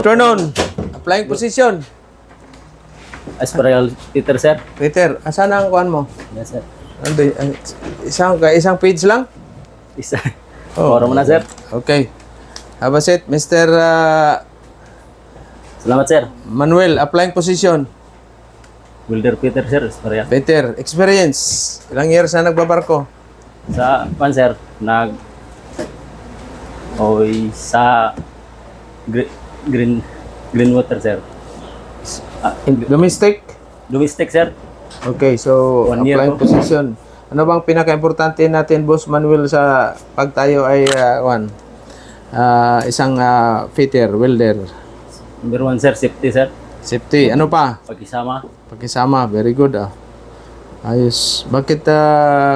afternoon. Applying position. Aspiral Peter, sir. Peter, asan ang kuhan mo? Yes, sir. Isang page lang? Isa. Oh. Oro mo na, sir. Okay. Have a seat, Mr. Salamat, sir. Manuel, applying position. Wilder Peter, sir. Aspiral. Peter, experience. Ilang years na nagbabarko? Sa, sir, sa green water, sir. Domestic? Domestic, sir. Okay, so 1 year applying po. position. Ano bang pinaka-importante natin, Boss Manuel, sa pag tayo ay isang fitter, welder? Number 1, sir, safety, sir. Safety. Ano pa? Pagkisama. Pakisama. Very good. Ayos. Bakit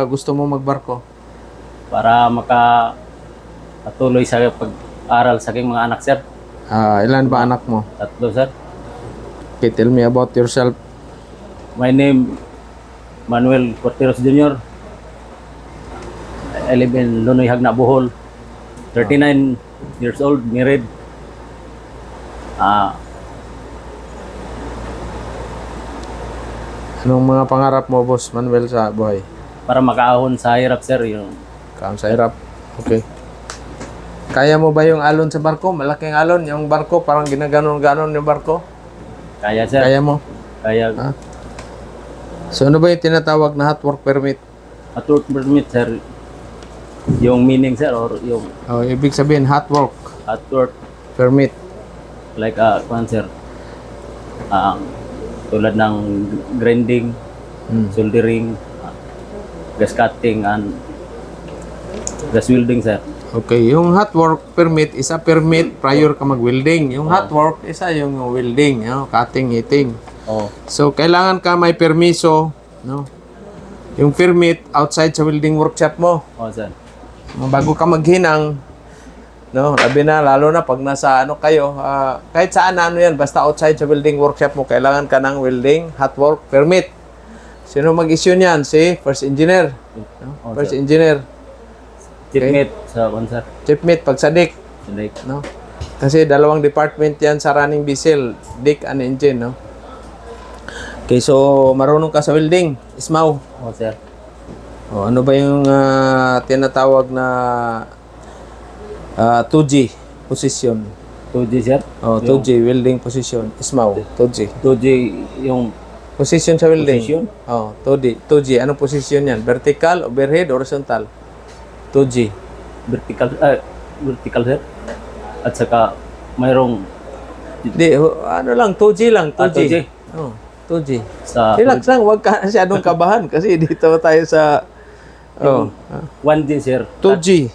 gusto mo magbarko? Para makapatuloy sa pag-aral sa aking mga anak, sir. Ilan ba anak mo? 3, sir. Okay, tell me about yourself. My name, Manuel Corteros Jr. I live in Lunoy, Hagna, Bohol. 39 years old, married. Anong mga pangarap mo, Boss Manuel, sa buhay? Para makaahon sa hirap, sir. Yung Kaam sa hirap. Okay. Kaya mo ba yung alon sa barko? Malaking alon. Yung barko, parang ginaganon-ganon yung barko. kaya, sir. Kaya mo? Kaya. So, ano ba yung tinatawag na hot work permit? At work permit, sir. Yung meaning, sir, or yung Ibig sabihin, hot work at work, permit. like, sir. Tulad ng grinding, soldering, gas cutting, and gas welding, sir. Okay, yung hot work permit is a permit prior ka mag-welding. Yung hot work isa yung welding, cutting, heating. Oh. So, kailangan ka may permiso, no? Yung permit outside sa welding workshop mo. Oh, sir. Bago ka maghinang, no? Sabi na, lalo na pag nasa kayo, kahit saan yan, basta outside sa welding workshop mo, kailangan ka ng welding hot work permit. Sino mag-issue niyan? Si first engineer. No? Oh, First sir. engineer. Chipmate sa sir. Chipmate, pagsadik. Like, No? Kasi dalawang department yan sa running diesel, dick and engine, no? Okay, so marunong ka sa welding, Ismaw. oh, sir. Ano ba yung tinatawag na 2G position? 2G, sir. 2G welding position, Ismaw, 2G. 2G yung Position sa welding. Position? 2G. Anong position yan? Vertical, overhead, horizontal? 2G. vertical, sir. At saka mayroong Hindi, ano lang, 2G lang, 2G. 2G. 2G. Sa Relax lang, huwag ka masyadong kabahan kasi dito tayo sa 1G, sir. 2G.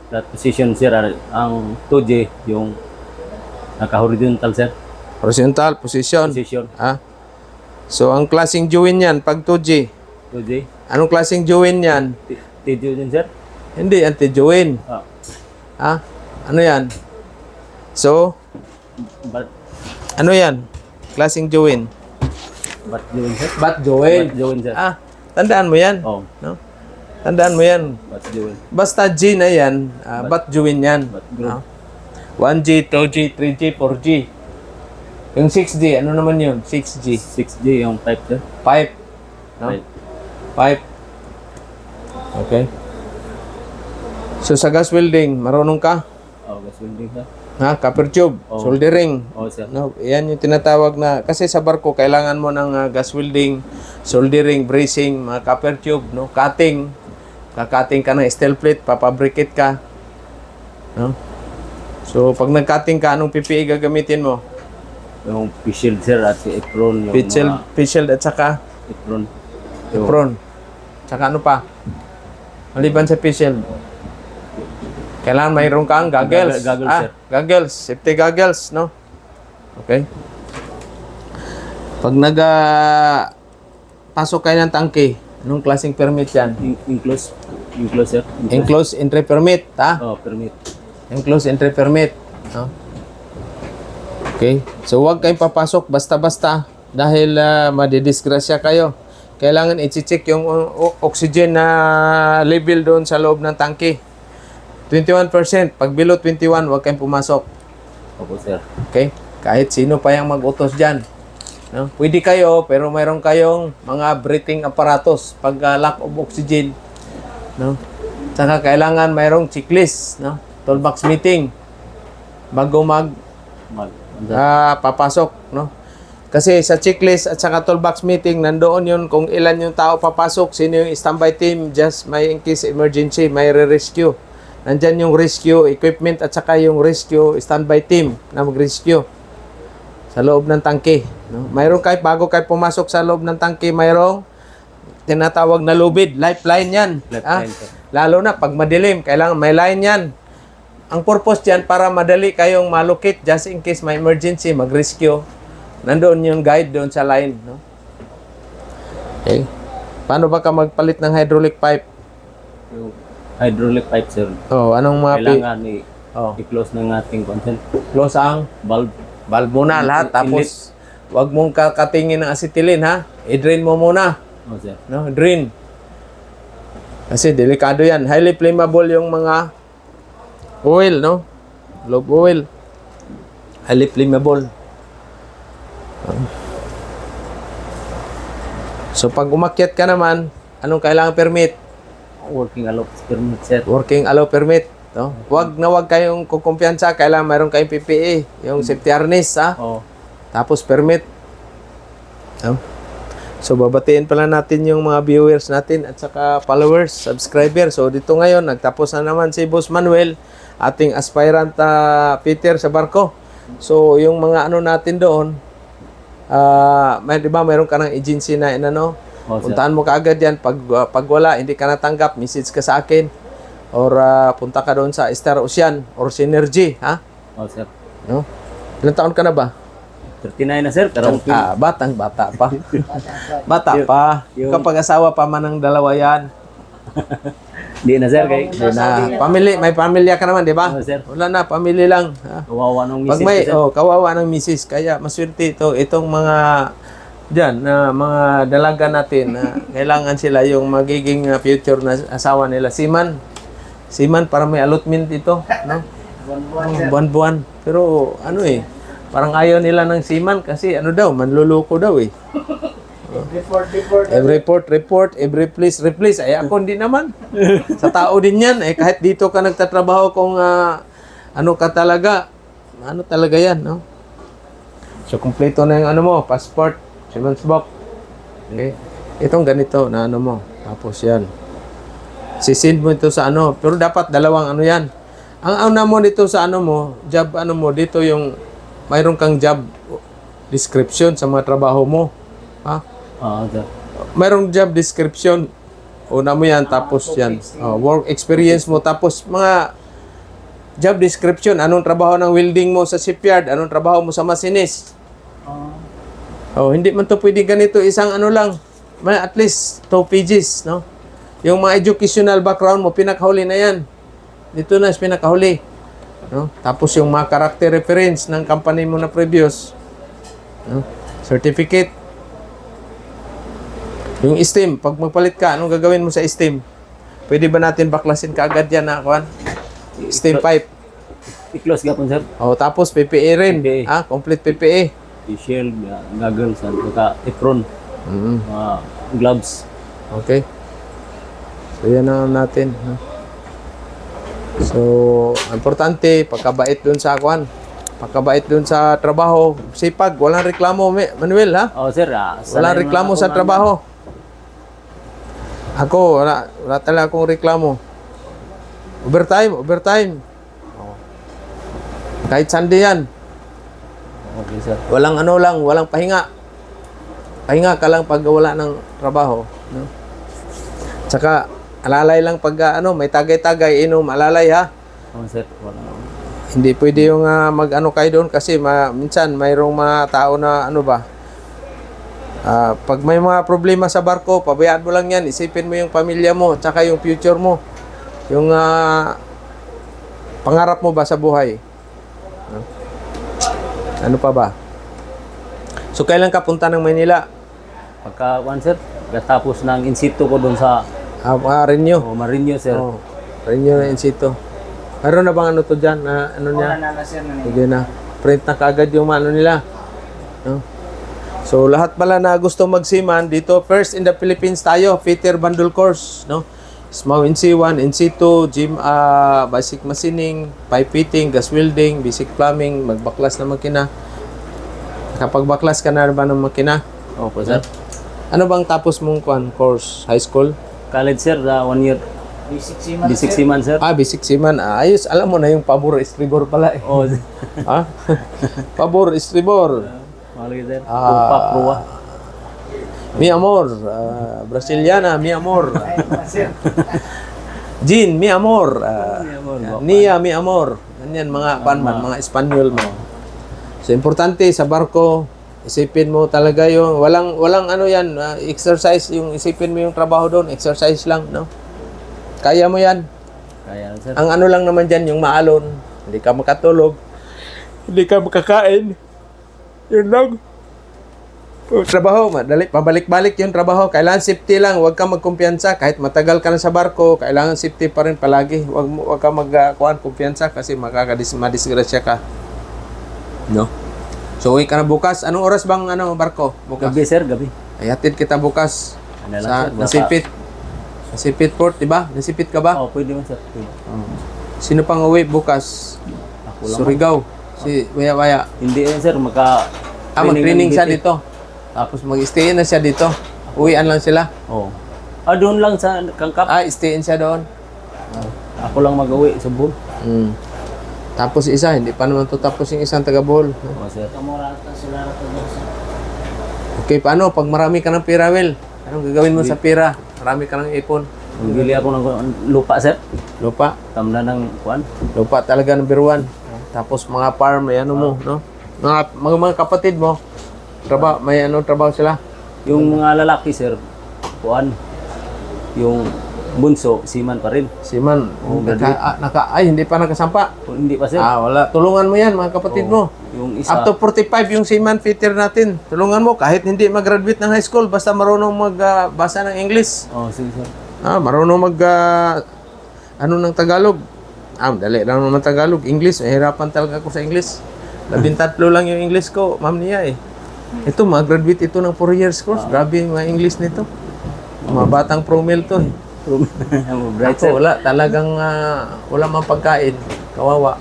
That position, sir, ang 2G yung naka-horizontal, sir. Horizontal position. Position. So, ang klaseng join yan, pag 2G. 2G. Anong klaseng join yan? TG din, sir. Hindi, anti-join. Ano yan? So, But ano yan? Klaseng join. join, sir. Bat join. But join, sir. Tandaan mo yan. Oh, No? Tandaan mo yan. but join. Basta G na yan, bat join yan. But join. 1G, 2G, 3G, 4G. Yung 6G, ano naman yun? 6G. 6G yung pipe, sir. Pipe. No? Pipe. Pipe. Okay. So sa gas welding, marunong ka? Oh, gas welding, sir. Copper tube, soldering. Oh, sir. No, yan yung tinatawag na, kasi sa barko, kailangan mo ng gas welding, soldering, bracing, mga copper tube, no? Cutting. Kakating ka ng steel plate, papabricate ka. No? So, pag nag-cutting ka, anong PPE gagamitin mo? Yung P-shield, sir, at si apron. Yung P-shield at saka apron. apron. Tsaka ano pa? Maliban sa P-shield. Kailangan mayroon kang goggles. Goggles, sir. Goggles. Safety goggles, no? Okay. Pag pasok kayo ng tangke, anong klaseng permit yan? Enclosed, sir. Enclosed entry permit, Oh, permit. Enclosed entry permit. No? Okay. So, huwag kayong papasok basta-basta dahil madidisgrasya kayo. Kailangan i-check yung oxygen na level doon sa loob ng tangke. 21%. Pag below 21, huwag kayong pumasok. Opo, sir. Okay? Kahit sino pa yung mag-utos dyan. No? Pwede kayo, pero mayroon kayong mga breathing apparatus pag lack of oxygen. No? Saka kailangan mayroong checklist. No? Toolbox meeting. Bago Mag, papasok. No? Kasi sa checklist at saka toolbox meeting, nandoon yun kung ilan yung tao papasok, sino yung standby team, just may in case emergency, may re-rescue. Nandyan yung rescue equipment at saka yung rescue standby team na mag-rescue sa loob ng tangke. No? Mayroon kayo, bago kayo pumasok sa loob ng tangke, mayroong tinatawag na lubid, lifeline yan. Lifeline, sir. Lalo na pag madilim, kailangan may line yan. Ang purpose dyan, para madali kayong malukit just in case may emergency, mag-rescue. Nandoon yung guide doon sa line. No? Okay. Paano ba ka magpalit ng hydraulic pipe? Yung hydraulic pipe, sir. Oh, anong mga Kailangan Oh. i-close ng ating content. close ang Valve. valve muna lahat. Tapos, wag mong kakatingin ng acetylene, ha? I-drain mo muna. Oh, sir. No? Drain. Kasi delikado yan. Highly flammable yung mga oil, no? Lube oil. Highly flammable. So, pag umakyat ka naman, anong kailangan permit? Working allow permit, sir. Working allow permit. No? Wag kayong kukumpiyansa. Kailangan mayroon kayong PPE. Yung safety harness, ha? Oh. Tapos permit. No? So, babatiin pala natin yung mga viewers natin at saka followers, subscribers. So, dito ngayon, nagtapos na naman si Boss Manuel, ating aspirant Peter sa barko. So, yung mga ano natin doon, di ba, mayroon ka ng agency na inano? Oh, sir. Puntahan mo kaagad yan. Pag wala, hindi ka natanggap, message ka sa akin. Or punta ka doon sa Star Ocean or Synergy, ha? Oh, sir. No? Ilang taon ka na ba? 39 na, sir. Karaoke. Bata pa. Bata pa. Kapag asawa pa man ng dalawa yan. Hindi na, sir. Kay, May pamilya ka naman, di ba? Oo, sir. Wala na, pamilya lang. Ha? kawawa nung Pag misis may, ko, sir. kawawa ng misis. Kaya maswerte itong mga dyan, na mga dalaga natin na kailangan sila yung magiging future na asawa nila. Seaman para may allotment ito, no? Buwan-buwan. Pero parang ayaw nila ng seaman kasi manluloko daw eh. Every report, every place, replace. Ay ako hindi naman. Sa tao din yan. Kahit dito ka nagtatrabaho kung ka talaga. Ano talaga yan, no? So, kumpleto na yung passport, Siemens box. Okay? Itong ganito na mo. Tapos yan. Sisend mo ito sa pero dapat dalawang yan. Ang una mo dito sa job dito yung mayroon kang job description sa mga trabaho mo. Ha? Sir. Mayroong job description. Una mo yan, tapos yan. Work experience mo, tapos mga job description. Anong trabaho ng welding mo sa shipyard? Anong trabaho mo sa machinist? Hindi man to pwede ganito. Isang lang. At least 2 pages, no? Yung mga educational background mo, pinakahuli na yan. Dito na, pinakahuli. No? Tapos yung mga character reference ng company mo na previous. No? Certificate. Yung STEM, pag magpalit ka, anong gagawin mo sa STEM? Pwede ba natin baklasin kaagad yan na, STEM pipe. I-close ka po, sir. Tapos PPE rin. PPE. Complete PPE. Facial, goggles, and apron. Gloves. Okay. So, yan na natin. Ha? So, importante, pagkabait dun sa pagkabait dun sa trabaho, sipag, walang reklamo, Manuel, ha? Sir. Walang reklamo sa trabaho. Ako, wala talaga akong reklamo. Overtime. Kahit Sunday yan. Okay, sir. Walang walang pahinga. Pahinga ka lang pag wala ng trabaho. No? Tsaka, alalay lang pag may tagay-tagay, inom, alalay, ha? Sir. Wala. Hindi pwede yung kayo doon kasi minsan mayroong mga tao na pag may mga problema sa barko, pabayaan mo lang yan. Isipin mo yung pamilya mo, tsaka yung future mo. Yung pangarap mo ba sa buhay. Ano pa ba? So, kailan ka punta ng Manila? Sir, katapos ng in situ ko doon sa Renew. Marinyo, sir. Renew na in situ. Meron na bang to dyan? Niya? Wala na, sir. Sige na. print na kaagad yung ano nila. No? So lahat pala na gusto magsiman dito, first in the Philippines tayo, fitter bundle course, no? Small NC1, NC2, gym, basic machining, pipe fitting, gas welding, basic plumbing, magbaklas ng makina. Kapag baklas ka na ba ng makina? Opo, sir. Ano bang tapos mong course? High school? College, sir, 1 year. Basic seaman, sir. Basic seaman. Ayos, alam mo na yung pabor estribor pala eh. Oh, Ha? Pabor estribor. malaki, sir. Tupa, pruwa. Mi amor, Brasiliana, mi amor. Jean, mi amor. Nia, mi amor. Ganyan, mga panman, mga Espanyol mo. So, importante sa barko, isipin mo talaga yung, walang ano yan, exercise, yung isipin mo yung trabaho doon, exercise lang, no? Kaya mo yan. Kaya, sir. Ang ano lang naman dyan, yung maalon, hindi ka makatulog, hindi ka makakain. Yun lang. Trabaho, madali, pabalik-balik yung trabaho. Kailangan safety lang, huwag ka magkumpiyansa. Kahit matagal ka na sa barko, kailangan safety pa rin palagi. Huwag ka magkuhan kumpiyansa kasi madisgrasya ka. No? So, uwi ka na bukas. Anong oras bang barko? Bukas. Gabi, sir, gabi. Ay, hatid kita bukas Ano lang, sa sir, baka- Nasipit. Nasipit Port, di ba? Nasipit ka ba? Oh, pwede man, sir. Pwede. Sino pang uwi bukas? Ako lang. Surigao. Si Waya-Waya. Hindi yan, sir. Mag-training ng siya DT. dito. Tapos mag-stay na siya dito. Uwian lang sila. Oo. Doon lang sa Kangkap. Stay in siya doon. Ako lang mag-uwi sa Bohol. Tapos isa, hindi pa naman to tapos yung isang taga-Bohol. Oo, sir. Okay, paano? Pag marami ka ng pera, Will, anong gagawin mo sa pera? Marami ka ng ipon. Magbili ako ng lupa, sir. Lupa. Tamna ng kuan. Lupa talaga number 1. Tapos mga farm, may ano mo, no? Mga kapatid mo, may trabaho sila? Yung mga lalaki, sir, kuan. Yung bunso, siman pa rin. Siman, hindi pa nakasampa. O, hindi pa, sir. Wala. Tulungan mo yan, mga kapatid mo. Yung isa, Up to 45 yung seaman fitter natin. Tulungan mo kahit hindi mag-graduate ng high school basta marunong magbasa ng English. oh, sige, sir. Marunong ng Tagalog. Dali lang naman Tagalog. English, mahirapan talaga ako sa English. 13 lang yung English ko, ma'am niya eh. Ito, mag-graduate ito ng 4 years course. Grabe yung mga English nito. Mga batang promil to eh. Bright, Ako, sir. wala. Talagang wala mang pagkain. Kawawa.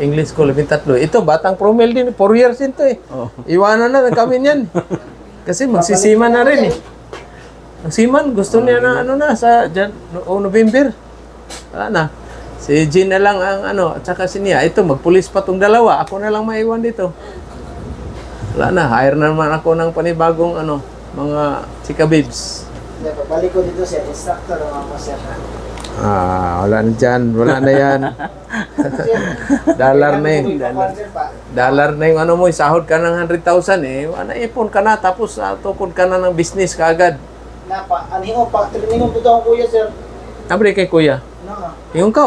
English ko, 13. Ito, batang promil din. 4 years din to eh. Oh. Iwanan na kami niyan. Kasi magsisiman na rin eh. Ang siman, gusto niya na, sa November. Wala na. Si Jean na lang ang at saka si Nia. Ito, magpulis pa tong dalawa. Ako na lang maiwan dito. Wala na, hire na naman ako ng panibagong mga chika babes. Pabalik ko dito, sir. Instructor ng ako, sir. Wala na dyan. Wala na yan. Dollar na yun. Dollar na yung mo, sahod ka ng 100,000 eh. Ipon ka na, tapos tukod ka na ng business kaagad. Aniho pa, training po daw kuya, sir. Abre kay kuya. Yung ka,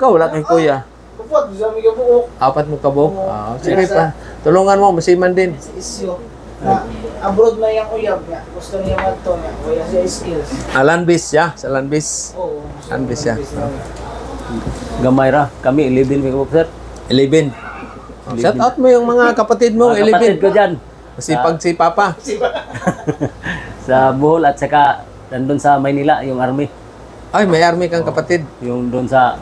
wala kay kuya. Kupot, sa mga buok. 4 mo kabok. Sige pa. Tulungan mo, masiman din. Sa isyo. Na, abroad na yung uyab niya. Gusto niya magto niya. Kuya siya skills. Landbis siya, sa Landbis. Oo. Landbis siya. Gamay ra. Kami, 11 may kabok, sir. 11. Shout out mo yung mga kapatid mo, Mga kapatid ko 11. dyan. Masipag si Papa. Sa Bohol at saka nandun sa Maynila, yung army. Ay, may army kang kapatid. Yung doon sa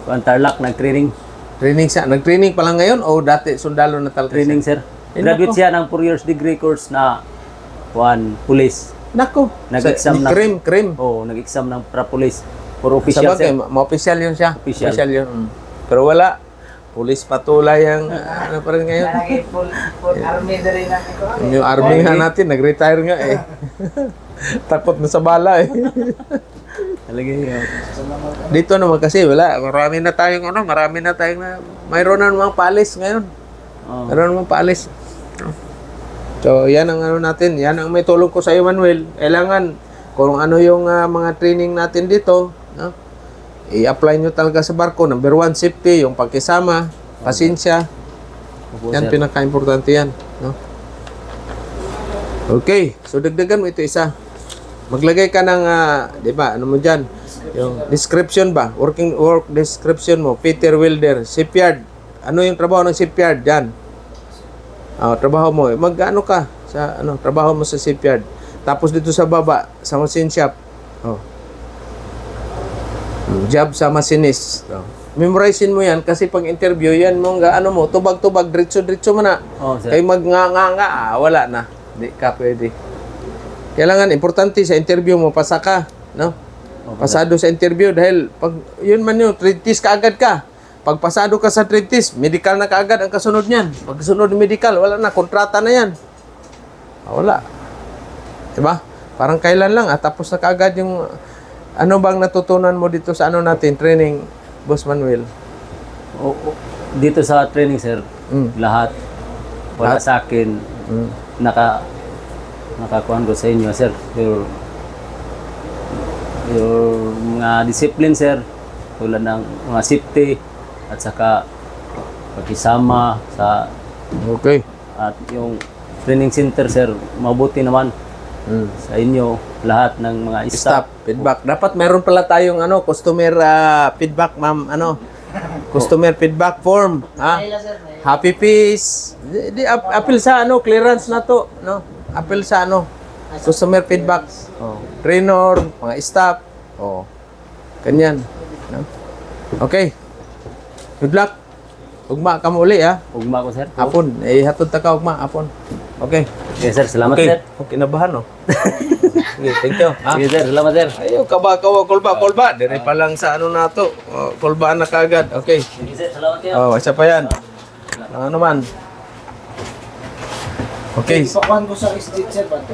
Tarlac, nag-training. Training siya. Nag-training pa lang ngayon o dati sundalo na talaga Training, siya? sir. Graduate siya ng 4 years degree course na police. Nako. Nag-exam na. Krim. Oo, nag-exam ng para-police. For Sa official, bagay, sir. ma-official yun siya. Official. Yun. Pero wala. Pulis patulay ang pa rin ngayon. Nalagay full army na rin natin ko. Yung army nga natin, nag-retire nga eh. Takot na sa bala eh. Talaga yun. Dito naman kasi wala. Marami na tayong mayroon na namang palis ngayon. Oo. Mayroon namang palis. So, yan ang natin. Yan ang may tulong ko sa iyo, Manuel. Kailangan, kung ano yung mga training natin dito, no? I-apply nyo talaga sa barko. Number 1, safety, yung pagkisama, pasensya. Opo, Yan, sir. pinaka-importante yan. No? Okay, so dagdagan mo ito isa. Maglagay ka ng, di ba, ano mo dyan? Yung description ba? Work description mo. Fitter, welder, shipyard. Ano yung trabaho ng shipyard? Dyan. Trabaho mo. Mag-ano ka sa trabaho mo sa shipyard. Tapos dito sa baba, sa machine shop. Oh. Job sa machinist. Oh. Memorizein mo yan kasi pag interview yan mo tubag-tubag, diretso-diretso mo na. Oh, sir. Kay mag-nga-nga, wala na. Hindi ka pwede. Kailangan, importante sa interview mo, pasa ka. No? Pasado sa interview dahil pag yun man yun, trade test ka agad ka. Pag pasado ka sa trade test, medical na kaagad ang kasunod niyan. Pag sunod ng medical, wala na, kontrata na yan. Wala. Diba? Parang kailan lang, tapos na kaagad yung ano bang natutunan mo dito sa natin, training, Boss Manuel? Dito sa training, sir, lahat, wala sa akin, nakakuhan ko sa inyo, sir. Yung mga discipline, sir, tulad ng mga safety, at saka pagkisama sa Okay. at yung training center, sir, mabuti naman sa inyo lahat ng mga Stop, staff. feedback. Dapat meron pala tayong customer feedback, ma'am, customer feedback form, ha? Nahila, sir. Nahila. Happy Peace. Appeal sa clearance na to, no? Appeal sa customer feedback. Oh, trainer, mga staff. Oh. Ganyan, no? Okay. Good luck. Ugma ka mo uli, ha? Ugma ko, sir. Hapon, hatod ta ka ugma, hapon. Okay. Yes, sir. Salamat, Okay. sir. Okay, kinabahan, no? Sige, thank you. Ha? Sige, sir. Salamat, sir. Ayaw, kolba. Dire pa lang sa na to. Kolbaan na kagad. Okay. Sige, sir. Salamat kayo. Oh, isa pa yan. Ano naman? Okay. Ipakuhan ko sa street, sir, ba to?